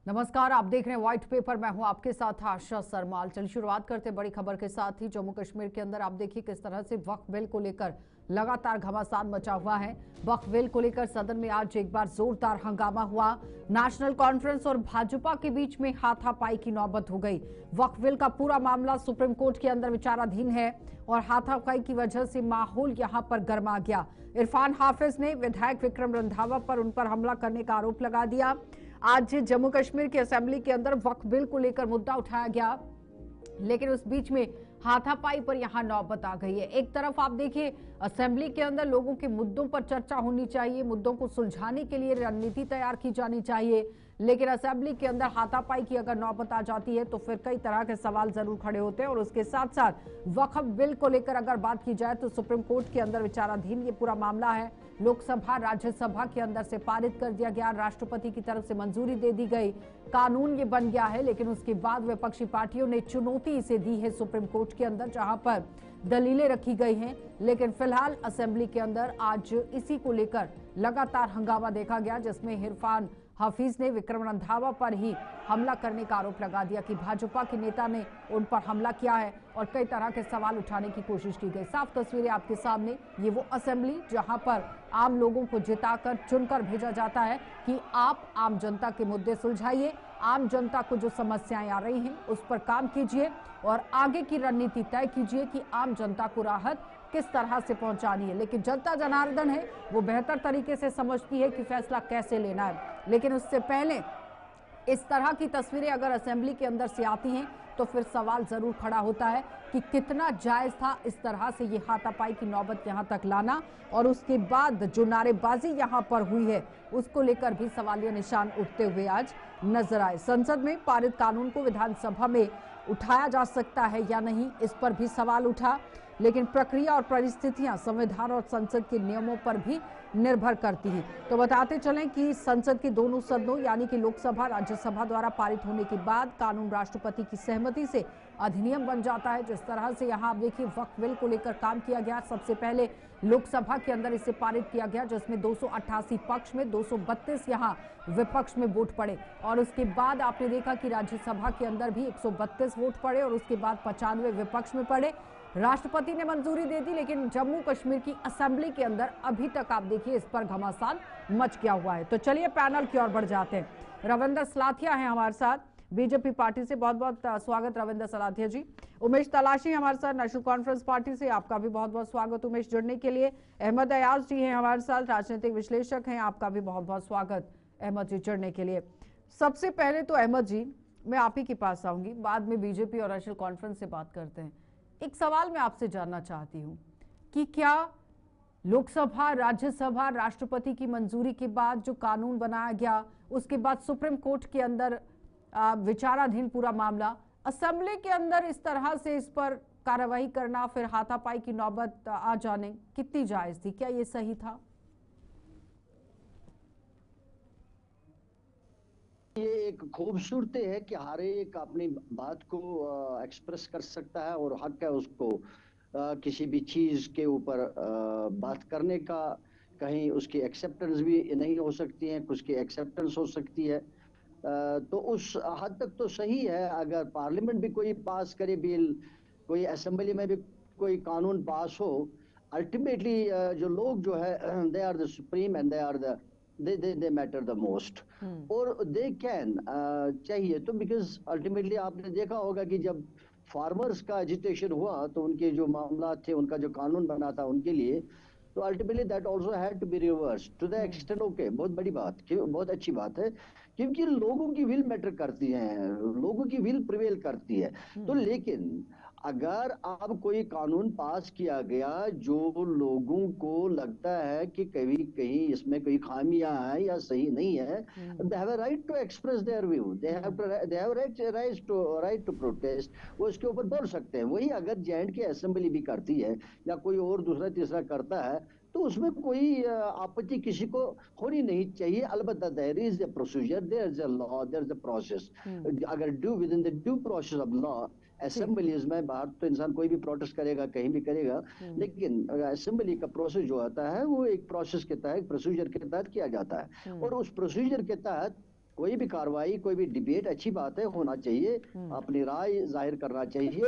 नमस्कार, आप देख रहे हैं व्हाइट पेपर। मैं हूं आपके साथ आशा सरमाल। चलिए शुरुआत करते हैं बड़ी खबर के साथ ही। जम्मू कश्मीर के अंदर आप देखिए किस तरह से वक्फ बिल को लेकर लगातार घमासान मचा हुआ है। वक्फ बिल को लेकर सदन में आज एक बार जोरदार हंगामा हुआ। नेशनल कॉन्फ्रेंस और भाजपा के बीच में हाथापाई की नौबत हो गई। वक्फ बिल का पूरा मामला सुप्रीम कोर्ट के अंदर विचाराधीन है और हाथापाई की वजह से माहौल यहां पर गर्मा गया। इरफान हाफिज ने विधायक विक्रम रंधावा पर उन पर हमला करने का आरोप लगा दिया। आज जम्मू कश्मीर की असेंबली के अंदर वक्फ बिल को लेकर मुद्दा उठाया गया, लेकिन उस बीच में हाथापाई पर यहां नौबत आ गई है। एक तरफ आप देखिए असेंबली के अंदर लोगों के मुद्दों पर चर्चा होनी चाहिए, मुद्दों को सुलझाने के लिए रणनीति तैयार की जानी चाहिए, लेकिन असेंबली के अंदर हाथापाई की अगर नौबत आ जाती है तो फिर कई तरह के सवाल जरूर खड़े होते हैं। और उसके साथ साथ वक्फ बिल को लेकर अगर बात की जाए तो सुप्रीम कोर्ट के अंदर विचाराधीन ये पूरा मामला है। लोकसभा राज्यसभा के अंदर से पारित कर दिया गया, राष्ट्रपति की तरफ से मंजूरी दे दी गई, कानून ये बन गया है। लेकिन उसके बाद विपक्षी पार्टियों ने चुनौती इसे दी है सुप्रीम कोर्ट के अंदर, जहां पर दलीलें रखी गई हैं। लेकिन फिलहाल असेंबली के अंदर आज इसी को लेकर लगातार हंगामा देखा गया, जिसमें इरफान हाफिज ने विक्रम रंधावा पर ही हमला करने का आरोप लगा दिया कि भाजपा के नेता ने उन पर हमला किया है और कई तरह के सवाल उठाने की कोशिश की गई। साफ तस्वीरें आपके सामने, ये वो असेंबली जहां पर आम लोगों को जिताकर चुनकर भेजा जाता है कि आप आम जनता के मुद्दे सुलझाइए, आम जनता को जो समस्याएं आ रही हैं उस पर काम कीजिए और आगे की रणनीति तय कीजिए कि आम जनता को राहत किस तरह से पहुंचानी है। लेकिन जनता जनार्दन है, वो बेहतर तरीके से समझती है कि फैसला कैसे लेना है। लेकिन उससे पहले इस तरह की तस्वीरें अगर असेंबली के अंदर से आती हैं तो फिर सवाल जरूर खड़ा होता है कि कितना जायज था इस तरह से ये हाथापाई की नौबत यहां तक लाना। और उसके बाद जो नारेबाजी यहां पर हुई है उसको लेकर भी सवालिया निशान उठते हुए आज नजर आए। संसद में पारित कानून को विधानसभा में उठाया जा सकता है या नहीं, इस पर भी सवाल उठा। लेकिन प्रक्रिया और परिस्थितियां संविधान और संसद के नियमों पर भी निर्भर करती है। तो बताते चलें कि संसद के दोनों सदनों यानी कि लोकसभा राज्यसभा द्वारा पारित होने के बाद कानून राष्ट्रपति की सहमति से अधिनियम बन जाता है। जिस तरह से यहाँ आप देखिए वक्फ बिल को लेकर काम किया गया, सबसे पहले लोकसभा के अंदर इसे पारित किया गया, जिसमें 288 पक्ष में 232 यहाँ विपक्ष में वोट पड़े। और उसके बाद आपने देखा कि राज्यसभा के अंदर भी 132 वोट पड़े और उसके बाद 95 विपक्ष में पड़े। राष्ट्रपति ने मंजूरी दे दी, लेकिन जम्मू कश्मीर की असेंबली के अंदर अभी तक आप देखिए इस पर घमासान मच गया हुआ है। तो चलिए पैनल की ओर बढ़ जाते हैं। रविंद्र सलाथिया हैं हमारे साथ बीजेपी पार्टी से, बहुत बहुत स्वागत रविंद्र सलाथिया जी। उमेश तलाशी हमारे साथ नेशनल कॉन्फ्रेंस पार्टी से, आपका भी बहुत बहुत स्वागत उमेश जुड़ने के लिए। अहमद अयाज जी हैं हमारे साथ, राजनीतिक विश्लेषक हैं, आपका भी बहुत बहुत स्वागत अहमद जी जुड़ने के लिए। सबसे पहले तो अहमद जी मैं आप ही के पास आऊंगी, बाद में बीजेपी और नेशनल कॉन्फ्रेंस से बात करते हैं। एक सवाल मैं आपसे जानना चाहती हूं कि क्या लोकसभा राज्यसभा राष्ट्रपति की मंजूरी के बाद जो कानून बनाया गया उसके बाद सुप्रीम कोर्ट के अंदर विचाराधीन पूरा मामला, असेंबली के अंदर इस तरह से इस पर कार्रवाई करना, फिर हाथापाई की नौबत आ जाने, कितनी जायज थी? क्या ये सही था? ये एक खूबसूरती है कि हर एक अपनी बात को एक्सप्रेस कर सकता है और हक है उसको किसी भी चीज के ऊपर बात करने का। कहीं उसकी एक्सेप्टेंस भी नहीं हो सकती है, कुछ की एक्सेप्टेंस हो सकती है। तो उस हद तक तो सही है। अगर पार्लियामेंट भी कोई पास करे बिल, कोई असेंबली में भी कोई कानून पास हो, अल्टीमेटली जो लोग जो है they are the supreme and they are the they matter the most और they can चाहिए तो, बिकॉज अल्टीमेटली आपने देखा होगा कि जब फार्मर्स का एजिटेशन हुआ तो उनके जो मामला थे, उनका जो कानून बना था उनके लिए, तो ultimately that also had to be reverse to the extent. Okay, बहुत बड़ी बात, बहुत अच्छी बात है, क्योंकि लोगों की विल मैटर करती है, लोगों की विल प्रिवेल करती है। तो लेकिन अगर अब कोई कानून पास किया गया जो लोगों को लगता है कि कभी कहीं इसमें कोई खामियां हैं या सही नहीं है, they have a right to express their view, they have right to protest, वो इसके ऊपर बोल सकते हैं। वही अगर जे.एंड.के असेंबली भी करती है या कोई और दूसरा तीसरा करता है तो उसमें कोई आपत्ति किसी को होनी नहीं चाहिए। अलबत्ता there is a procedure, there is a law, there is a process. अगर due within the due process of law, assemblies में बाहर तो इंसान कोई भी प्रोटेस्ट करेगा, कहीं भी करेगा, लेकिन असेंबली का प्रोसेस जो होता है वो एक प्रोसेस के तहत, प्रोसीजर के तहत किया जाता है। और उस प्रोसीजर के तहत कोई भी कार्रवाई, कोई भी डिबेट अच्छी बात है, होना चाहिए, अपनी राय जाहिर करना चाहिए,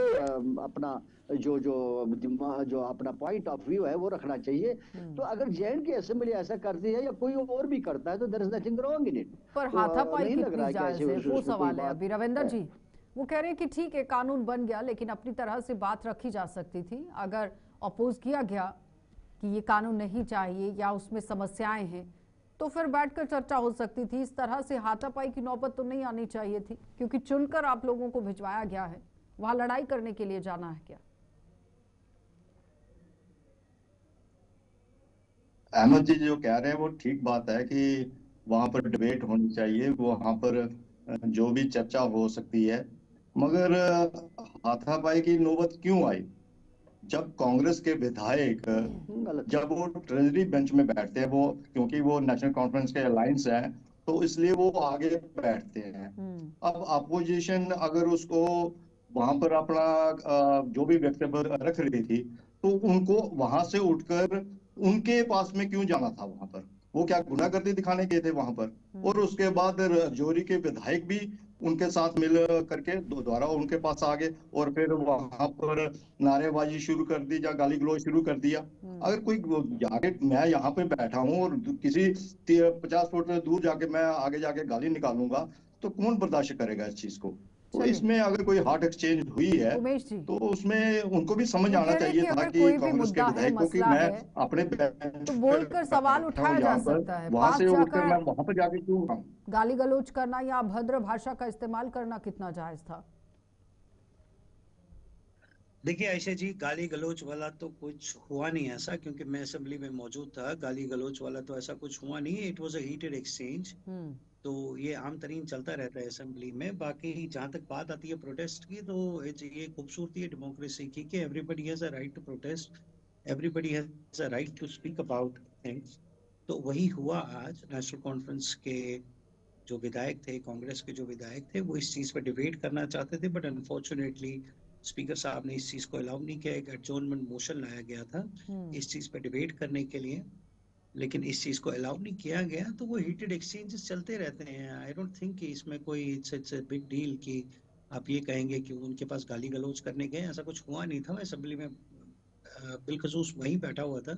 अपना जो जो अपना पॉइंट ऑफ व्यू है वो रखना चाहिए। तो अगर जेएंड की असेंबली ऐसा करती है या कोई और भी करता है तो there is nothing wrong in it. पर तो हाथापाई नहीं लग रहा कितनी है कि ऐसे जायज है, वो उसमें कोई सवाल है बात अभी रविंदर है। जी। वो कह रहे हैं कि ठीक है कानून बन गया, लेकिन अपनी तरह से बात रखी जा सकती थी। अगर अपोज किया गया कि ये कानून नहीं चाहिए या उसमें समस्याएं हैं, तो फिर बैठकर चर्चा हो सकती थी। इस तरह से हाथापाई की नौबत तो नहीं आनी चाहिए थी, क्योंकि चुनकर आप लोगों को भिजवाया गया है। वहां लड़ाई करने के लिए जाना है क्या? अहमद जी जो कह रहे हैं वो ठीक बात है कि वहां पर डिबेट होनी चाहिए, वहां पर जो भी चर्चा हो सकती है, मगर हाथापाई की नौबत क्यों आई? जब कांग्रेस के विधायक गलत। जब वो ट्रेजरी बेंच में बैठते हैं, वो क्योंकि वो नेशनल कॉन्फ्रेंस के अलायंस है, तो इसलिए वो आगे बैठते हैं। अब अपोजिशन अगर उसको वहां पर अपना जो भी वक्तव्य रख रही थी, तो उनको वहां से उठकर उनके पास में क्यों जाना था? वहां पर वो क्या गुंडागर्दी दिखाने गए थे वहां पर? और उसके बाद राजौरी के विधायक भी उनके साथ मिल करके दोबारा उनके पास आ गए और फिर वहां पर नारेबाजी शुरू कर दी या गाली गलौज शुरू कर दिया। अगर कोई जाके, मैं यहाँ पे बैठा हूँ और किसी 50 फुट दूर जाके मैं आगे जाके गाली निकालूंगा, तो कौन बर्दाश्त करेगा इस चीज को? तो इसमें अगर कोई हार्ट एक्सचेंज हुई है उमेश जी, तो उसमें उनको भी समझ वो आना कह रहे चाहिए कि था अगर कि कोई भी कांग्रेस के मुद्दा है, विधायक को कि मसला मैं है, अपने तो बोलकर सवाल उठाया जा सकता है। वहां पास से उठकर मैं जाकर वहां पर जाके क्यों आऊं? गाली गलौज करना या अभद्र भाषा का इस्तेमाल करना कितना जायज था? देखिए आयशा जी, गाली गलौज वाला तो कुछ हुआ नहीं ऐसा, क्योंकि मैं असेंबली में मौजूद था। गाली गलौज वाला तो ऐसा कुछ हुआ नहीं। It was a heated exchange. तो ये आम तरीन चलता रहता है असेंबली में। बाकी जहां तक बात आती है प्रोटेस्ट की, तो ये खूबसूरती है डेमोक्रेसी की कि everybody has a right to protest, everybody has a right to speak about things. तो वही हुआ आज। नेशनल कॉन्फ्रेंस के जो विधायक थे, कांग्रेस के जो विधायक थे, वो इस चीज पर डिबेट करना चाहते थे, बट अनफॉर्चुनेटली स्पीकर साहब ने इस चीज को अलाउ नहीं किया। एक एडजॉर्नमेंट मोशन लाया गया था इस चीज पर डिबेट करने के लिए, लेकिन इस चीज को अलाउ नहीं किया गया। तो वो हीटेड एक्सचेंजेस चलते रहते हैं। आई डोंट थिंक कि इसमें कोई इट्स अ बिग डील कि आप ये कहेंगे कि उनके पास गाली गलौज करने गए। ऐसा कुछ हुआ नहीं था। मैं असेंबली में बिलखसूस वहीं बैठा हुआ था,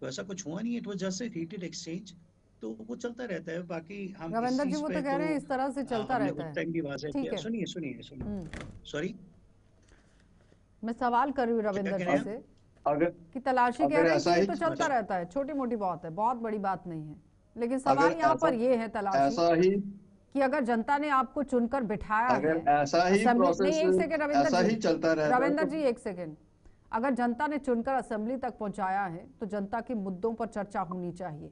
तो ऐसा कुछ हुआ नहीं। It was just a heated exchange. तो वो चलता रहता है। बाकी हम इस रविंदर जी, चीज वो पे तो कह रहे हैं इस तरह से चलता हमने रहता उस है। टाइम भी वाज़ेह ठीक किया। है, सुनिए सुनिए सुनिए, सॉरी, मैं सवाल कर रही हूँ क्या रविंदर कह जी रहे हैं? से अगर कि तलाशी कह अगर रहे हैं कि ऐसा ये ही तो चलता रहता है, छोटी मोटी बात है, बहुत बड़ी बात नहीं है। लेकिन सवाल अगर यहाँ ऐसा पर ये है तलाशी ऐसा ही कि अगर जनता ने आपको चुनकर बिठाया अगर है ऐसा ही असेंबली, नहीं प्रोसेस एक सेकेंड रविंदर ऐसा ही जी, चलता रहता रविंदर तो जी एक सेकेंड, अगर जनता ने चुनकर असेंबली तक पहुंचाया है तो जनता के मुद्दों पर चर्चा होनी चाहिए,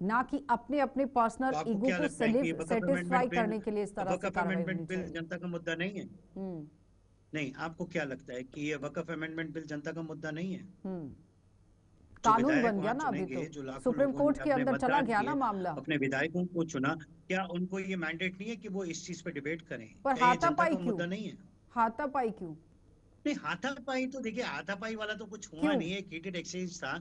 ना कि अपने अपने पर्सनल तो आपको ईगो क्या को लगता है कि वक़्फ़ सेटिस्फाई अमेंडमेंट बिल करने के लिए इस तरह से वक़्फ़ कार्रवाई अमेंडमेंट होनी बिल चाहिए। जनता का मुद्दा नहीं है? नहीं, आपको क्या लगता है कि ये वक़्फ़ अमेंडमेंट बिल जनता का मुद्दा नहीं है? जो कानून विधायक बन गया वहां ना चुने अभी गए, तो, जो लाखों सुप्रीम लोगों कोर्ट ने के अपने अंदर चला मतदान गया ना किए, मामला। अपने विधायकों को चुना, क्या उनको ये मैंडेट नहीं है कि वो इस चीज पे डिबेट करें? पर क्या ये जनता हाथापाई का क्यों? मुद्दा नहीं है? हाथापाई क्यों? नहीं, हाथापाई तो देखिए, हाथापाई वाला तो कुछ हुआ क्यों? नहीं है। एक हीटेड एक्सचेंज था।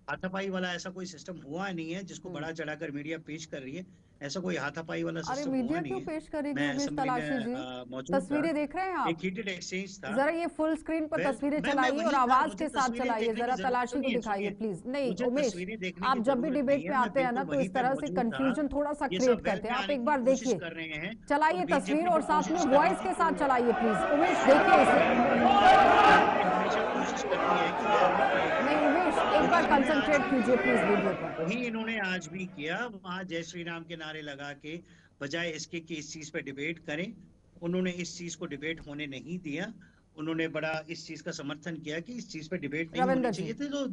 हाथापाई वाला ऐसा कोई सिस्टम हुआ नहीं है जिसको बड़ा चढ़ाकर मीडिया पेश कर रही है। ऐसा कोई हाथापाई वाला अरे सिस्टम हुआ मीडिया नहीं क्यों है। पेश करेगी मैं उमेश असेंबली तलाशी में जी? मौजूद था। तस्वीरें देख रहे हैं एक आप? हीटेड एक्सचेंज था। जरा ये फुल स्क्रीन पर वेल, तस्वीरें मैं चलाइए और वही था। आवाज मुझे के साथ तस्वीरें चलाइए, देखने जरा की जरूरत, तलाशी को सुनिए दिखाइए सुनिए, प्लीज। नहीं मुझे उमेश, तस्वीरें देखने आप की जब भी जरूरत डिबेट नहीं में है। मैं आते हैं ना बिल्कुल तो वहीं इस पे तरह से मौजूद था। कंफ्यूजन थोड़ा सा ये क्रिएट सब वेल करते पे हैं। आप आने एक की बार कोशिश देखिए, कर रहे हैं, चलाइए और तस्वीर बीजेपी और जो साथ में कोशिश कर रही वॉइस थी के कि साथ वो चलाइए प्लीज। उमेश देखिए इसे। हमेशा कोशिश करती है कि वो हाथापाई करे। नहीं उमेश, एक बार वही इन्होंने आज कंसंट्रेट भी कीजिए किया। प्लीज वीडियो पर। वही इन्होंने आज भी किया। वहां जय श्री राम के नारे लगा के, बजाय इसके कि इस चीज पे डिबेट करें, उन्होंने इस चीज को डिबेट होने नहीं दिया। उन्होंने बड़ा इस चीज का समर्थन किया कि इस चीज पे डिबेट नहीं होनी रविंदर जी, चाहिए थी। तो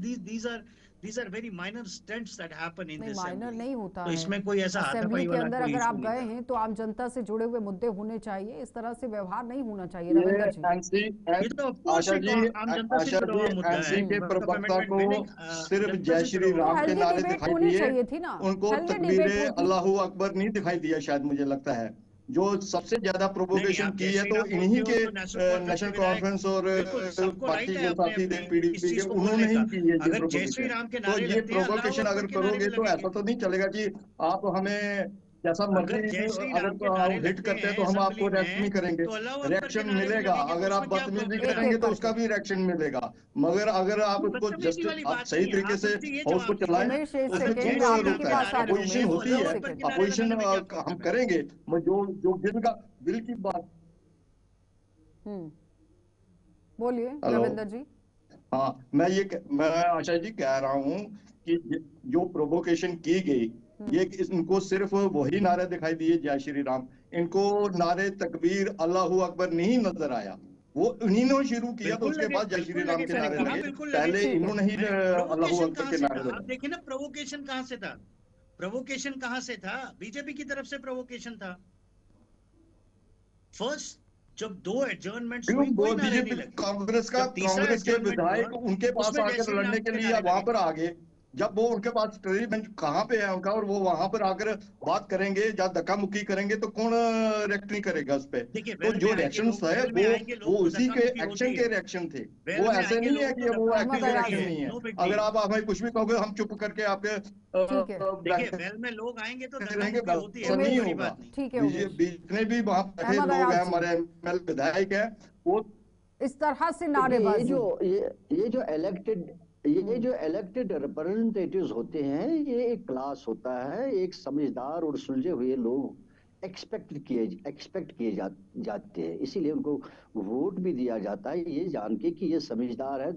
these are very minor stunts that happen in नहीं the माइनर assembly। नहीं होता तो है। इसमें कोई ऐसा असेंबली हाथापाई के वाला अंदर कोई अगर इशू आप नहीं गए था। हैं तो आम जनता से जुड़े हुए मुद्दे होने चाहिए, इस तरह से व्यवहार नहीं होना चाहिए ये रविंदर जी। एनसी ये तो ऑफ कोर्स आशा एक जी आम जनता से जुड़ा हुआ मुद्दा है। एनसी के वक़्फ़ प्रवक्ता अमेंडमेंट को बिल एक सिर्फ जनता जय से जुड़ा श्री हुआ तो राम मुद्दा के हेल्दी है। नारे डिबेट दिखाई होनी दिए, चाहिए थी ना, उनको हेल्दी तकबीर डिबेट होती। अल्लाहू अकबर नहीं दिखाई दिया शायद, मुझे लगता है। जो सबसे ज्यादा नहीं, प्रोवोकेशन आप की जय है श्री तो राम बोलते इन्हीं हो के तो नेशनल कॉन्फ्रेंस के नेशनल विधायक, कॉन्फ्रेंस और बिल्कुल सबको बाकी राइट है जो अपने साथी थे अपने पीडीपी इस के, चीज को उन्होंने बोलने ही का। की है ये अगर जय श्री प्रोवोकेशन। राम के तो नारे ये लगते हैं, अल्लाह प्रोवोकेशन अकबर अगर के नारे करोगे तो लगेंगे। ऐसा तो नहीं चलेगा कि आप हमें जैसा अगर मर्जी जय श्री अगर राम के नारे हिट लगते करते हैं हैं तो हम आपको असेंबली रिएक्ट नहीं में, करेंगे, तो अल्लाह अकबर के रिएक्शन नारे भी मिलेगा। लगेंगे, तो अगर आप उसमें क्या बदतमीजी प्रॉब्लम है? करेंगे एक तो उसका करके भी रिएक्शन मिलेगा। मगर अगर आप ये उसको बदतमीजी जस्ट वाली आप बात सही नहीं है। तरीके आप से मुझसे ये और उसको जवाब दीजिए चलाएं ना, उमेश, एक तो उसमें अगर सेकेंड क्यों जय मैं श्री आप ही राम की के रुकता है? बात नारे आ रही हूँ। लगते हैं, अपोजिशन उमेश, तो होती अल्लाह है, एक अकबर के सेकेंड। नारे अपोजिशन लगाने में क्या हम प्रॉब्लम है? करेंगे, जो जो बिल का बिल की बात। हम्म, बोलिए हेलो। रविंदर जी। हाँ, मैं आशा जी कह रहा हूँ कि जो प्रोवोकेशन की गई, ये इनको सिर्फ वही नारे दिखाई दिए जय श्री राम, इनको नारे तकबीर अल्लाहू अकबर नहीं नजर आया। वो इन्होंने शुरू किया तो उसके बाद जय श्री बिल्कुल राम लगे, के मैंने नारे कहा लगे, बिल्कुल लगे। पहले ठीक है। इन्होंने ही मैं अल्लाहू प्रोवोकेशन अकबर कहाँ के से नारे था? आप लगाए। देखिए ना, प्रोवोकेशन कहाँ से था? प्रोवोकेशन कहाँ से था? बीजेपी की तरफ से प्रोवोकेशन था। फर्स्ट जब 2 एडजर्नमेंट्स क्यों हुई, वो कोई नारे नहीं बीजेपी लगे। कांग्रेस का जब तीसरा कांग्रेस के एडजर्नमेंट हुआ, विधायक उनके पास उसमें जय आकर श्री लड़ने राम के के लिए नारे वहां लगे। पर आ गए। जब वो उनके पास स्टडी बेंच कहाँ पे है उनका, और वो वहां पर आकर बात करेंगे या धक्का मुक्की करेंगे तो कौन रिएक्ट नहीं करेगा उस पे? देखिए, तो जो रिएक्शन है वेल में आएंगे वो लोग तो उसी धक्का के मुक्की होती एक्शन है। के रिएक्शन थे। वेल वो में ऐसे आएंगे नहीं है लोग कि तो वो धक्का एक्टिव अहमद मुक्की होती अयाज रिएक्शन जी। है, नहीं है। नो बिग अगर डील। आप हमें कुछ भी कहोगे हम चुप करके आपके ठीक है, देखिए, वेल में लोग आएंगे तो धक्का रहेंगे, मुक्की होती है, ऐसा कोई नहीं उमेश, बड़ी होगा। बात नहीं। ठीक है उमेश। जितने भी वहां बैठे अहमद लोग अयाज हैं, जी, हमारे एमएल विधायक हैं, वो इस तरह से देखिए नारेबाजी। ये जो इलेक्टेड ये जो इलेक्टेड रिप्रेजेंटेटिव्स होते हैं, ये एक क्लास होता है, एक समझदार और सुलझे हुए लोग एक्सपेक्ट किए जाते हैं, इसीलिए उनको वोट भी दिया जाता है, ये जान के कि ये समझदार है,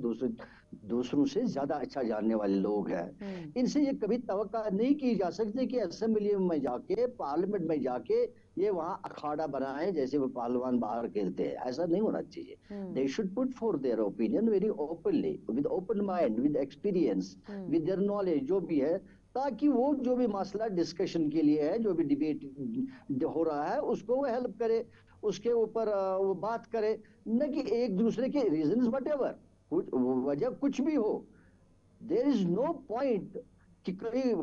दूसरों से ज्यादा अच्छा जानने वाले लोग हैं। इनसे ये कभी तवक्का नहीं की जा सकती कि असेंबली में जाके, पार्लियामेंट में जाके ये वहां अखाड़ा बनाए जैसे वो पहलवान बाहर खेलते हैं। ऐसा नहीं होना चाहिए। They should put forth their opinion very openly, with open mind, with experience, with their knowledge, जो भी है, ताकि वो जो भी मसला डिस्कशन के लिए है, जो भी डिबेट हो रहा है, उसको वो हेल्प करे, उसके ऊपर वो बात करे, न कि एक दूसरे के रीजंस वटेवर, कुछ वजह कुछ भी हो। देयर इज नो पॉइंट कि कोई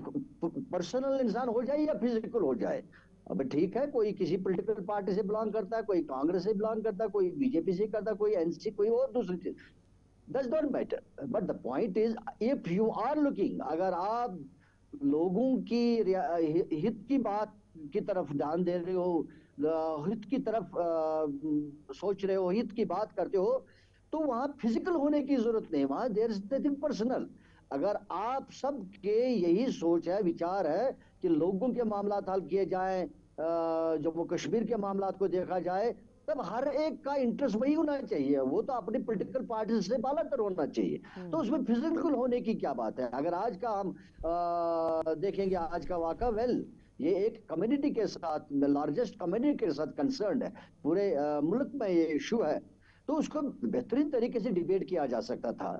पर्सनल इंसान हो जाए या फिजिकल हो जाए। अब ठीक है, कोई किसी पॉलिटिकल पार्टी से बिलोंग करता है, कोई कांग्रेस से बिलोंग करता है, कोई बीजेपी से करता है, कोई एनसी, कोई और दूसरी चीज, that's don't matter. But the point is, if you are looking, अगर आप लोगों की हित की बात की तरफ ध्यान दे रहे हो, हित की तरफ सोच रहे हो, हित की बात करते हो, तो वहां फिजिकल होने की जरूरत नहीं, वहां देयर इज नथिंग पर्सनल। अगर आप सबके यही सोच है, विचार है कि लोगों के मामला हल किए जाएं, जम्मू कश्मीर के मामला को देखा जाए, तब हर एक का इंटरेस्ट वही होना चाहिए, वो तो अपनी पॉलिटिकल पार्टी से बालातर होना चाहिए। तो उसमें फिजिकल होने की क्या बात है? अगर आज का हम देखेंगे, आज का वाक़ा, वेल, ये एक कम्युनिटी के साथ, लार्जेस्ट कम्युनिटी के साथ कंसर्न है, पूरे मुल्क में ये इशू है, तो उसको बेहतरीन तरीके से डिबेट किया जा सकता था,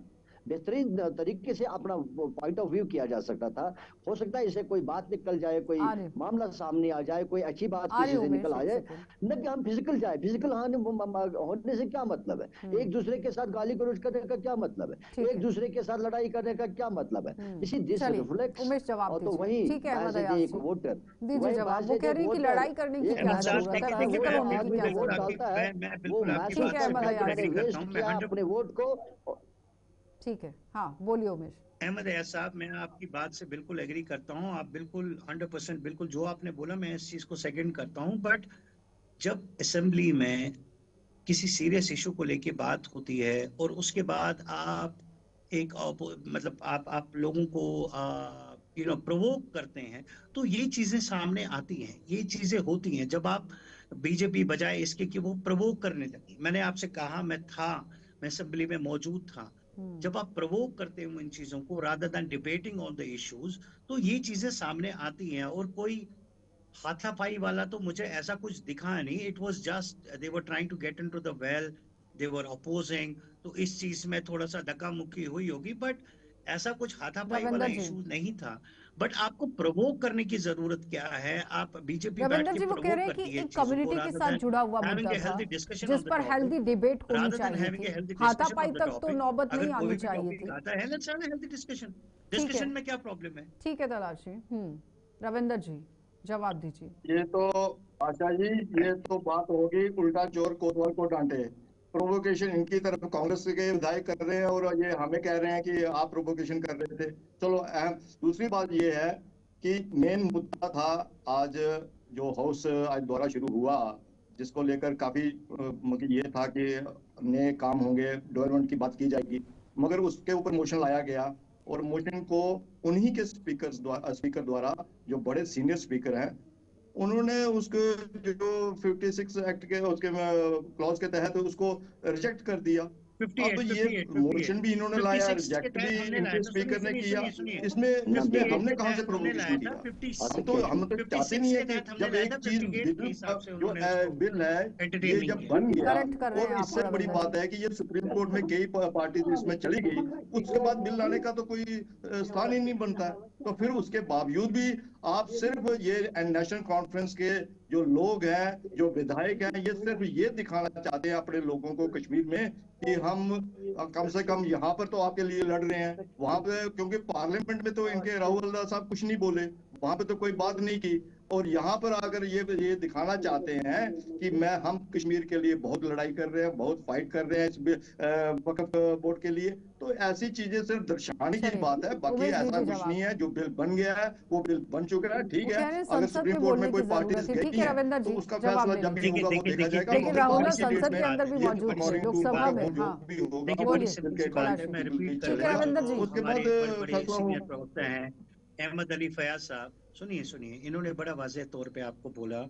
बेहतरीन तरीके से अपना पॉइंट ऑफ व्यू किया जा सकता था। हो सकता है इसे कोई बात निकल जाए, कोई मामला सामने आ जाए, कोई अच्छी बात किसी से निकल आ जाए, न कि हम फिजिकल जाए। फिजिकल होने से क्या मतलब है? एक दूसरे के साथ गाली गलौज करने का क्या मतलब है? एक दूसरे के साथ लड़ाई करने का क्या मतलब है? इसी दिस रिफ्लेक्ट्स। उमेश जवाब और तो दीजिए। वही ठीक है अहमद एक अयाज जी, वोटर, दीजिए जवाब। वो कह रही है कि लड़ाई करने की क्या जरूरत है, फिजिकल होने की क्या वोट जरूरत डालता है, वो ठीक है अहमद अयाज जी, वेस्ट किया अपने वोट को। ठीक है, हाँ बोलिए उमेश। अहमद अयाज साहब, मैं आपकी बात से बिल्कुल एग्री करता हूँ। आप बिल्कुल 100% बिल्कुल जो आपने बोला, मैं इस चीज को सेकंड करता हूँ। बट जब असेंबली में किसी सीरियस इशू को लेके बात होती है और उसके बाद आप एक मतलब आप लोगों को प्रोवोक करते हैं, तो ये चीजें सामने आती हैं, ये चीजें होती हैं। जब आप बीजेपी बजाय इसके कि वो प्रोवोक करने लगी, मैंने आपसे कहा, मैं असेंबली में मौजूद था, जब आप प्रवोक करते हो इन चीजों को rather than debating on the issues, तो ये चीजें सामने आती हैं। और कोई हाथापाई वाला तो मुझे ऐसा कुछ दिखा नहीं। It was just they were trying to get into the well, they were opposing, तो इस चीज में थोड़ा सा धक्का मुक्की हुई होगी, बट ऐसा कुछ हाथापाई वाला इशू नहीं था। बट आपको प्रवोक करने की जरूरत क्या है? आप बीजेपी बैठ के जी वो कह रहे हैं कि एक कम्युनिटी के साथ जुड़ा हुआ मुद्दा था जिस पर हेल्दी डिबेट होनी चाहिए थी, हाथापाई तक तो नौबत नहीं आनी चाहिए थी। डिस्कशन में क्या प्रॉब्लम है? ठीक है दलाल जी, रविंदर जी जवाब दीजिए। ये तो आशा जी, ये तो बात होगी उल्टा चोर कोतवाल को डांटे। प्रोवोकेशन इनकी तरफ कांग्रेस के विधायक कर रहे हैं और ये हमें कह रहे हैं कि आप प्रोवोकेशन कर रहे थे। चलो दूसरी बात ये है कि मेन मुद्दा था आज जो हाउस आज दोबारा शुरू हुआ, जिसको लेकर काफी मतलब ये था कि नए काम होंगे, डेवलपमेंट की बात की जाएगी, मगर उसके ऊपर मोशन लाया गया और मोशन को उन्हीं के स्पीकर द्वारा जो बड़े सीनियर स्पीकर हैं, उन्होंने उसके जो 56 एक्ट के उसके क्लॉज के तहत उसको रिजेक्ट कर दिया। अब ये मोशन भी इन्होंने लाया, रिजेक्ट भी इनके स्पीकर ने किया। इसमें हमने कहां से प्रोवोकेशन किया? हम तो चाहते नहीं है कि जब एक चीज जो बिल है ये जब बन गया, और इससे बड़ी बात है कि ये सुप्रीम कोर्ट में कई पार्टी इसमें चली गई, उसके बाद बिल लाने का तो कोई स्थान ही नहीं बनता है। तो फिर उसके बावजूद भी आप सिर्फ ये नेशनल कॉन्फ्रेंस के जो लोग हैं, जो विधायक हैं, ये सिर्फ ये दिखाना चाहते हैं अपने लोगों को कश्मीर में कि हम कम से कम यहाँ पर तो आपके लिए लड़ रहे हैं, वहां पे क्योंकि पार्लियामेंट में तो इनके राहुल साहब कुछ नहीं बोले, वहां पे तो कोई बात नहीं की, और यहाँ पर अगर ये दिखाना चाहते हैं कि हम कश्मीर के लिए बहुत लड़ाई कर रहे हैं, बहुत फाइट कर रहे हैं इस वक्फ बोर्ड के लिए, तो ऐसी चीजें सिर्फ दर्शाने की बात है, बाकी ऐसा कुछ नहीं है। जो बिल बन गया है वो बिल बन चुका है, ठीक है। अगर सुप्रीम कोर्ट में कोई पार्टी गई है तो उसका फैसला जब भी होगा वो देखा जाएगा। लेकिन राहुल संसद के अंदर भी मौजूद है, लोकसभा में, भी होगा, उसके बाद फैसला प्रवक्ता है अहमद अली फयाज साहब, सुनिए, इन्होंने बड़ा वाज़ेह तौर पे आपको बोला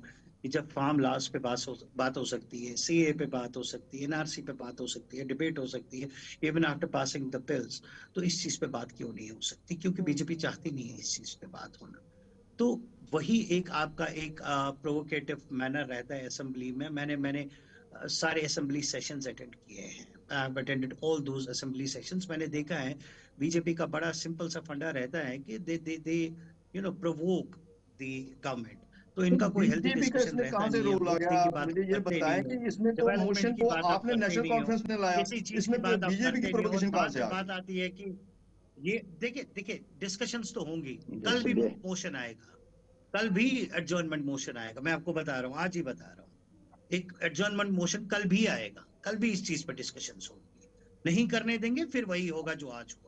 कि जब फार्म लॉस पे बात हो सकती है, सीए पे बात हो सकती है, एनआरसी पे बात हो सकती है, डिबेट हो सकती है, even after passing the bills, तो इस चीज पे बात क्यों नहीं हो सकती? क्योंकि बीजेपी चाहती नहीं है इस चीज पे बात होना। तो वही एक आपका एक प्रोवोकेटिव मैनर रहता है असेंबली में। मैंने सारे असेंबली सेशंस अटेंड किए हैं, I have attended all those assembly sessions. मैंने देखा है बीजेपी का बड़ा सिंपल सा फंडा रहता है कि they you know provoke the government. तो इनका कोई हेल्दी डिस्कशन रहता कहां से रोल आ गया? मुझे ये बताएं कि इसमें तो मोशन तो आपने नेशनल कॉन्फ्रेंस ने लाया, इसमें बीजेपी की प्रोवोकेशन कहां से आ गई? बात आती है कि ये देखिए डिस्कशंस तो होंगी, कल भी मोशन आएगा, कल भी एडजर्नमेंट मोशन आएगा। मैं आपको बता रहा हूँ, आज ही बता रहा हूँ, एक एडजर्नमेंट मोशन कल भी आएगा, कल भी इस चीज पर डिस्कशंस होंगी। नहीं करने देंगे फिर वही होगा जो आज हुआ।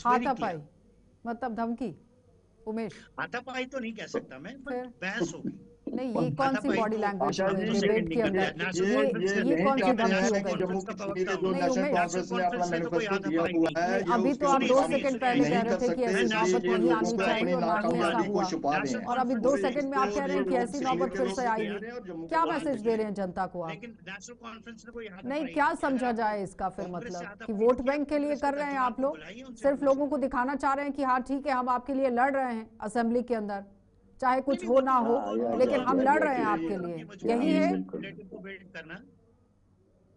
हाथापाई मतलब धमकी। उमेश, हाथापाई तो नहीं कह सकता मैं, बहस होगी। नहीं, ये कौन सी बॉडी लैंग्वेज है डिबेट के अंदर? ये कौन सी धमकी हो गई? जम्मू कश्मीर के जो नेशनल कांग्रेस ने अपना मैनिफेस्टो दिया हुआ है, अभी तो आप 2 सेकंड पहले कह रहे थे कि ऐसी नौबत नहीं आनी चाहिए और ना ही ऐसा हुआ, और अभी 2 सेकंड में आप कह रहे हैं कि ऐसी नौबत फिर से आएगी। क्या मैसेज दे रहे हैं जनता को आप? नेशनल कॉन्फ्रेंस ने कोई नहीं, क्या समझा जाए इसका फिर मतलब कि वोट बैंक के लिए कर रहे हैं आप लोग, सिर्फ लोगों को दिखाना चाह रहे हैं कि हाँ ठीक है हम आपके लिए लड़ रहे हैं असेंबली के अंदर, चाहे कुछ हो ना हो, लेकिन हम लड़ रहे हैं आपके लिए, यही है?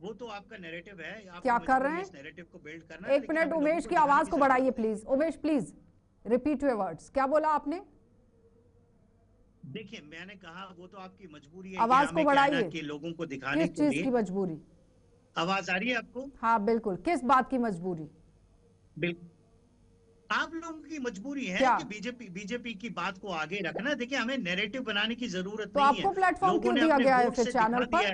वो तो आपका नैरेटिव है, क्या कर रहे हैं? नैरेटिव को बिल्ड करना। 1 मिनट उमेश की आवाज को बढ़ाइए please. Umesh please repeat your words. क्या बोला आपने? देखिए मैंने कहा वो तो आपकी मजबूरी है, आवाज को बढ़ाइए कि लोगों को दिखाने किस चीज की मजबूरी? आवाज आ रही है आपको? हाँ बिल्कुल, किस बात की मजबूरी? बिल्कुल आप लोगों की मजबूरी है कि बीजेपी की बात को आगे रखना। देखिए हमें नैरेटिव बनाने की जरूरत तो नहीं है। आपको प्लेटफॉर्म क्यों दिया गया है फिर चैनल पर?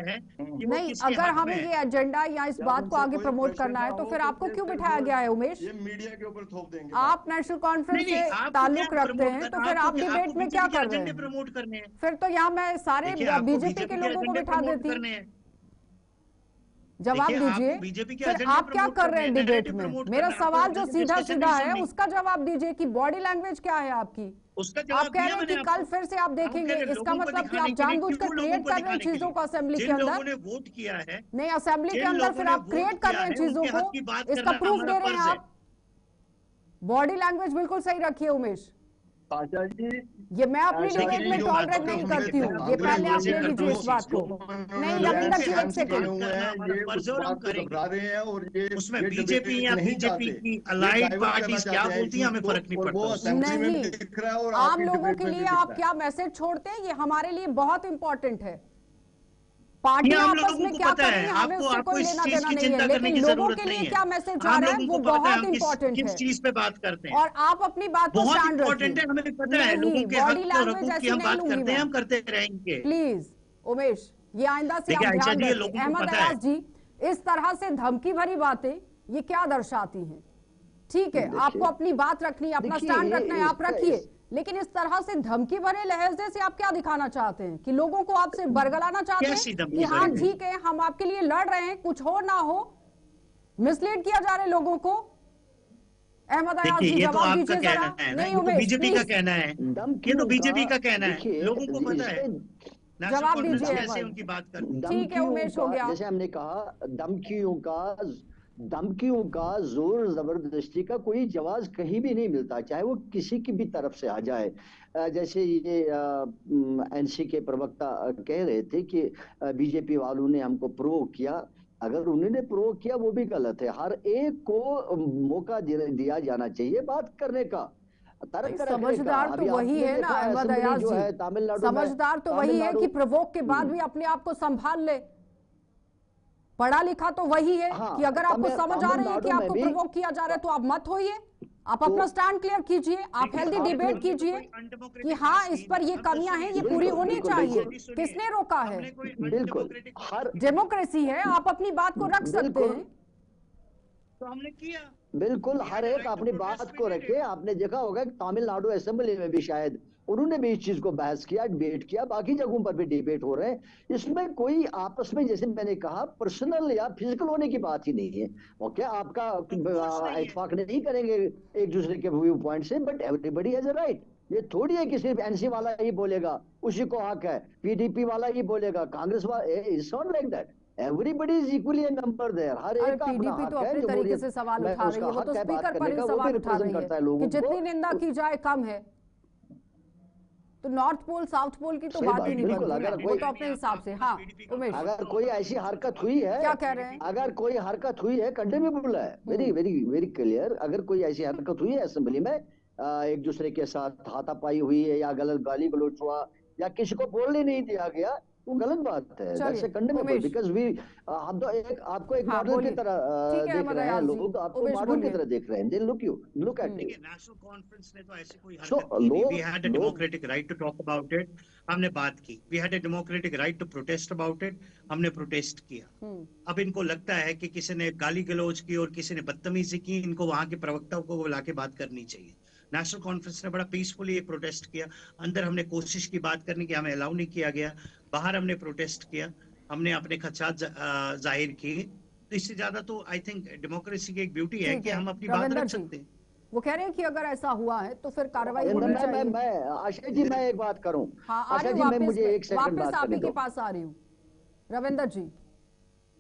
नहीं, अगर हमें ये एजेंडा या इस बात को आगे प्रमोट करना है तो फिर आपको क्यों बिठाया गया है उमेश? ये मीडिया के ऊपर थोप देंगे। आप नेशनल कॉन्फ्रेंस से ताल्लुक रखते हैं तो फिर आप डिबेट में क्या कर रहे हैं? प्रमोट करने हैं फिर तो यहाँ मैं सारे बीजेपी के लोगों को बिठा देती। जवाब दीजिए, फिर आप क्या कर रहे हैं डिबेट में? मेरा सवाल जो सीधा सीधा है उसका जवाब दीजिए कि बॉडी लैंग्वेज क्या है आपकी? आप कह रहे हैं कि कल फिर से आप देखेंगे, इसका मतलब कि आप जानबूझकर क्रिएट कर रहे हैं चीजों को असेंबली के अंदर। वोट किया है नहीं, असेंबली के अंदर फिर आप क्रिएट कर रहे हैं चीजों को, इसका प्रूफ दे रहे हैं आप। बॉडी लैंग्वेज बिल्कुल सही रखिए उमेश। ये मैं अपनी डिबेट में टॉलरेट नहीं करती हूँ, ये पहले आप ले लीजिए इस बात को। नहीं रविंदर जी, 1 सेकंड। उसमें बीजेपी या बीजेपी की अलाइड पार्टीज क्या बोलती हैं हमें फर्क नहीं पड़ता। नहीं, आम लोगों के लिए आप क्या मैसेज छोड़ते हैं ये हमारे लिए बहुत इंपॉर्टेंट है। पार्टियां आपस में क्या कर रही हैं हमें उससे कोई लेना देना नहीं है, लेकिन लोगों के लिए क्या मैसेज जा रहा है वो बहुत इंपॉर्टेंट है। किस चीज पे बात करते हैं और आप अपनी बात को स्टैंड रखिए। हमें पता है लोगों के बॉडी लैंग्वेज ऐसी नहीं लूंगी मैं, हम करते रहेंगे। प्लीज उमेश, ये आइंदा से आप ध्यान रखिए। अहमद अयाज जी, इस तरह से धमकी भरी बातें ये क्या दर्शाती हैं? ठीक है, आपको अपनी बात रखनी है, अपना स्टैंड रखना है, आप रखिए, लेकिन इस तरह से धमकी भरे लहजे से आप क्या दिखाना चाहते हैं कि लोगों को आपसे बरगलाना चाहते हैं कि हाँ ठीक है हम आपके लिए लड़ रहे हैं, कुछ हो ना हो, मिसलीड किया जा रहा है लोगों को? अहमद अयाज जी जवाब दीजिए जरा। नहीं उमेश, बीजेपी का कहना है, ये तो बीजेपी का कहना है, लोगों को पता है। जवाब दीजिए, कैसे उनकी बात करते। ठीक है उमेश, हो गया। जैसे हमने कहा, धमकियों का जोर जबरदस्ती का कोई जवाब कहीं भी नहीं मिलता, चाहे वो किसी की भी तरफ से आ जाए। जैसे ये एनसी के प्रवक्ता कह रहे थे कि बीजेपी वालों ने हमको प्रोवोक किया। अगर उन्होंने प्रोवोक किया वो भी गलत है। हर एक को मौका दिया जाना चाहिए बात करने का, तर्क समझदार तो वही है ना अहमद अयाज जी, तमिलनाडु समझदार तो वही है कि प्रोवोक के बाद भी अपने आप को संभाल ले। पढ़ा लिखा तो वही है कि अगर आपको समझ आ रही है कि आपको प्रोवोक किया जा रहा है तो आप मत होइए, आप अपना स्टैंड क्लियर कीजिए, आप हेल्दी डिबेट कीजिए कि हाँ इस पर ये कमियां हैं, ये पूरी होनी चाहिए। किसने रोका है? बिल्कुल, हर डेमोक्रेसी है, आप अपनी बात को रख सकते हैं। तो हमने किया, बिल्कुल हर एक अपनी बात को रखे। आपने देखा होगा कि तमिलनाडु असेंबली में भी शायद उन्होंने भी इस चीज को बहस किया, डिबेट किया, बाकी जगहों पर भी डिबेट हो रहे हैं। इसमें कोई आपस में, जैसे मैंने कहा, पर्सनल या फिजिकल होने की बात ही नहीं है। ओके, आपका इत्तेफाक नहीं करेंगे एक दूसरे के व्यू पॉइंट से, but everybody has a right. ये थोड़ी है कि सिर्फ एनसी वाला ही बोलेगा उसी को हक है, पीडीपी वाला ही बोलेगा, कांग्रेस वाला, it's not like that. Everybody is equally a member there. हर एक का अपना हक है। अपने तरीके से सवाल उठा रही है, वो तो स्पीकर पर ही सवाल उठा रही है कि जितनी निंदा की जाए कम है। तो नॉर्थ पोल साउथ पोल की तो बात ही नहीं बनती, वो तो अपने हिसाब से। हाँ उमेश, अगर कोई ऐसी हरकत हुई है, क्या कह रहे हैं? अगर कोई हरकत हुई है, कंडेमेबल है, वेरी वेरी वेरी क्लियर। अगर कोई ऐसी हरकत हुई है असेंबली में, एक दूसरे के साथ हाथापाई हुई है या गलत गाली गलौज हुआ या किसी को बोलने नहीं दिया गया, वो गलत बात है। दैट्स कंडेमेबल बिकॉज़ वी, हम तो आपको एक मॉडल की तरह देख रहे हैं, लोग आपको मॉडल की तरह देख रहे हैं। They look at you. National Conference ने तो ऐसे कोई हरकत की नहीं। We had a democratic right to talk about it, हमने बात की। We had a democratic right to protest about it, हमने प्रोटेस्ट किया। अब इनको लगता है कि किसी ने गाली गलौज की और किसी ने बदतमीजी की, इनको वहां के प्रवक्ताओं को बुला के बात करनी चाहिए। नेशनल कॉन्फ्रेंस ने बड़ा पीसफुली एक प्रोटेस्ट किया। अंदर हमने कोशिश की बात करने की, हमें अलाउ नहीं किया गया। बाहर हमने प्रोटेस्ट किया, हमने अपने खदशात जाहिर किए। तो इससे ज्यादा तो आई थिंक डेमोक्रेसी की एक ब्यूटी है कि हम अपनी बात रख सकते हैं। वो कह रहे हैं कि अगर ऐसा हुआ है तो फिर कार्रवाई होनी चाहिए। मैं आशा जी, मैं एक बात करूं। हाँ, आशा जी, मैं मुझे एक सेकंड वापस आप ही के पास आ रही हूँ। रविंदर जी,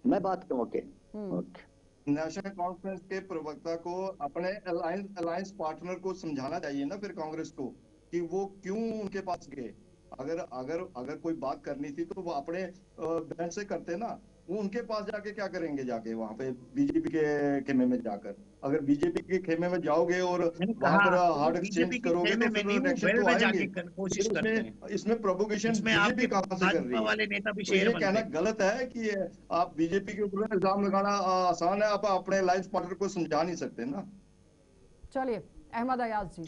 मैं बात करूं। ओके, नेशनल कॉन्फ्रेंस के प्रवक्ता को अपने अलायंस पार्टनर को समझाना चाहिए ना फिर कांग्रेस को कि वो क्यों उनके पास गए। अगर कोई बात करनी थी तो वो अपने बेंच से करते ना, वो उनके पास जाके क्या करेंगे, जाके वहां पे बीजेपी के खेमे में जाकर। अगर बीजेपी के खेमे में जाओगे और वहां पर हार्ड एक्सचेंज करोगे तो फिर इलेक्शन तो आएंगे। इसमें प्रोवोकेशन बीजेपी कहां से कर रही है? तो ये कहना गलत है कि आप बीजेपी के ऊपर इल्जाम लगाना आसान है, आप अपने अलायंस पार्टनर को समझा नहीं सकते ना। चलिए अहमद अयाज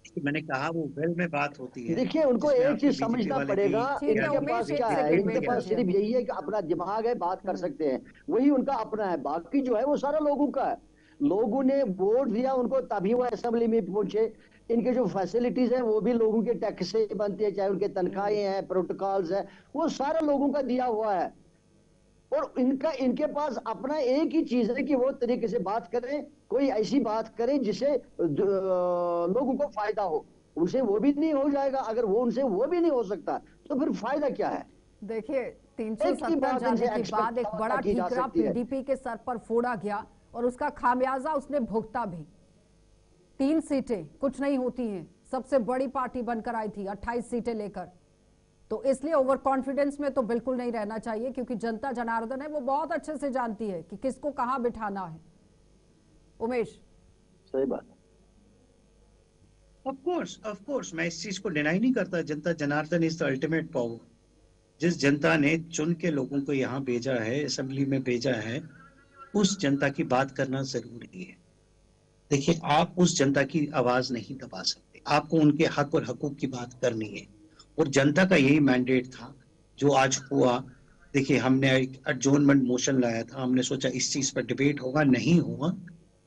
जी, मैंने कहा वो वेल में बात होती है। देखिए, उनको एक चीज समझना पड़ेगा, इनके पास क्या है, इनके पास सिर्फ यही है कि अपना दिमाग है, बात कर सकते हैं, वही उनका अपना है। बाकी जो है वो सारा लोगों का है। लोगों ने वोट दिया उनको, तभी वो असेंबली में पहुंचे। इनके जो फैसिलिटीज है वो भी लोगों के टैक्स से बनती है, चाहे उनके तनख्वाहें हैं, प्रोटोकॉल्स है, वो सारा लोगों का दिया हुआ है। और इनके पास अपना एक ही चीज है कि वो तरीके से बात करें, कोई ऐसी बात करें जिससे लोगों को फायदा हो। उनसे वो भी नहीं हो जाएगा। अगर वो उनसे वो भी नहीं हो सकता तो फिर फायदा क्या है? देखिए 370 जाने के बाद एक बड़ा ठीकरा पीडीपी के सर पर फोड़ा गया और उसका खामियाजा उसने भुगता भी। 3 सीटें कुछ नहीं होती हैं, सबसे बड़ी पार्टी बनकर आई थी 28 सीटें लेकर। तो इसलिए ओवर कॉन्फिडेंस में तो बिल्कुल नहीं रहना चाहिए, क्योंकि जनता जनार्दन है, वो बहुत अच्छे से जानती है कि किसको कहां बिठाना है। उमेश, सही बात। ऑफ कोर्स मैं इस चीज को डिनाई नहीं करता। जनता Janardan is the ultimate power. जिस जनता ने चुन के लोगों को यहाँ भेजा है, असेंबली में भेजा है, उस जनता की बात करना जरूरी है। देखिए, आप उस जनता की आवाज नहीं दबा सकते, आपको उनके हक और हकूक की बात करनी है। और जनता का यही मैंडेट था जो आज हुआ। देखिए, हमने एक एडजॉर्नमेंट मोशन लाया था, हमने सोचा इस चीज पर डिबेट होगा, नहीं हुआ,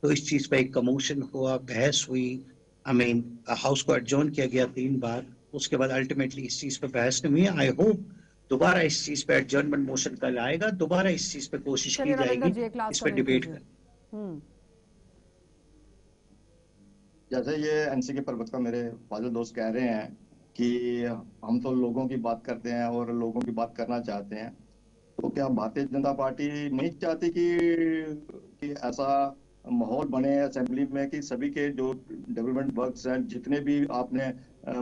तो इस चीज पर एक कमोशन हुआ, बहस हुई, आई मीन हाउस को एडजॉर्न किया गया 3 बार, उसके बाद अल्टीमेटली इस चीज पे बहस नहीं हुई। आई होप दोबारा इस चीज पे एडजॉर्नमेंट मोशन कल आएगा, दोबारा इस चीज पे कोशिश की जाएगी इस पे डिबेट कर। जैसे ये एनसी के प्रवक्ता मेरे फाजिल दोस्त कह रहे हैं कि हम तो लोगों की बात करते हैं और लोगों की बात करना चाहते हैं, तो क्या भारतीय जनता पार्टी नहीं चाहती कि ऐसा माहौल बने असेंबली में कि सभी के जो डेवलपमेंट वर्क्स हैं, जितने भी आपने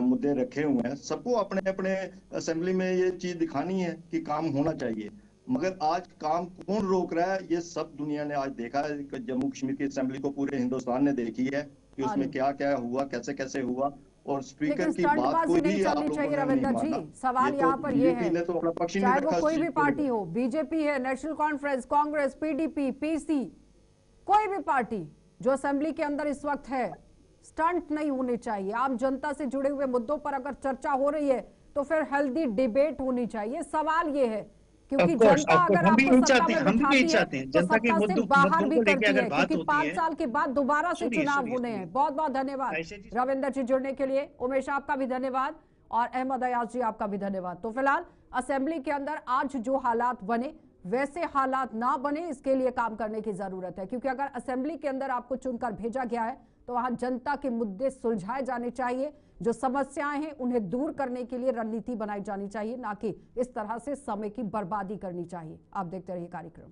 मुद्दे रखे हुए हैं, सबको अपने अपने असेंबली में ये चीज दिखानी है कि काम होना चाहिए। मगर आज काम कौन रोक रहा है, ये सब दुनिया ने आज देखा है। जम्मू कश्मीर की असेंबली को पूरे हिंदुस्तान ने देखी है कि उसमें क्या क्या हुआ, कैसे कैसे हुआ, और स्पीकर की बात को ही आप लोगों ने रविंदर जी, सवाल यहाँ पर ये है, तो अपना पक्ष नहीं चाहे रखा, वो कोई भी पार्टी हो, बीजेपी है, national conference, Congress, PDP, PC, कोई भी पार्टी जो असेंबली के अंदर इस वक्त है, स्टंट नहीं होने चाहिए। आम जनता से जुड़े हुए मुद्दों पर अगर चर्चा हो रही है तो फिर हेल्दी डिबेट होनी चाहिए। सवाल ये है क्योंकि जनता अगर आपको सत्ता में बिठाती है तो सत्ता से बाहर भी करती है, क्योंकि 5 साल के बाद दोबारा से चुनाव होने हैं। बहुत बहुत धन्यवाद रविंदर जी जुड़ने के लिए। उमेश आपका भी धन्यवाद और अहमद अयाज जी आपका भी धन्यवाद। तो फिलहाल असेंबली के अंदर आज जो हालात बने वैसे हालात ना बने, इसके लिए काम करने की जरूरत है, क्योंकि अगर असेंबली के अंदर आपको चुनकर भेजा गया है तो वहां जनता के मुद्दे सुलझाए जाने चाहिए, जो समस्याएं हैं उन्हें दूर करने के लिए रणनीति बनाई जानी चाहिए, ना कि इस तरह से समय की बर्बादी करनी चाहिए। आप देखते रहिए कार्यक्रम।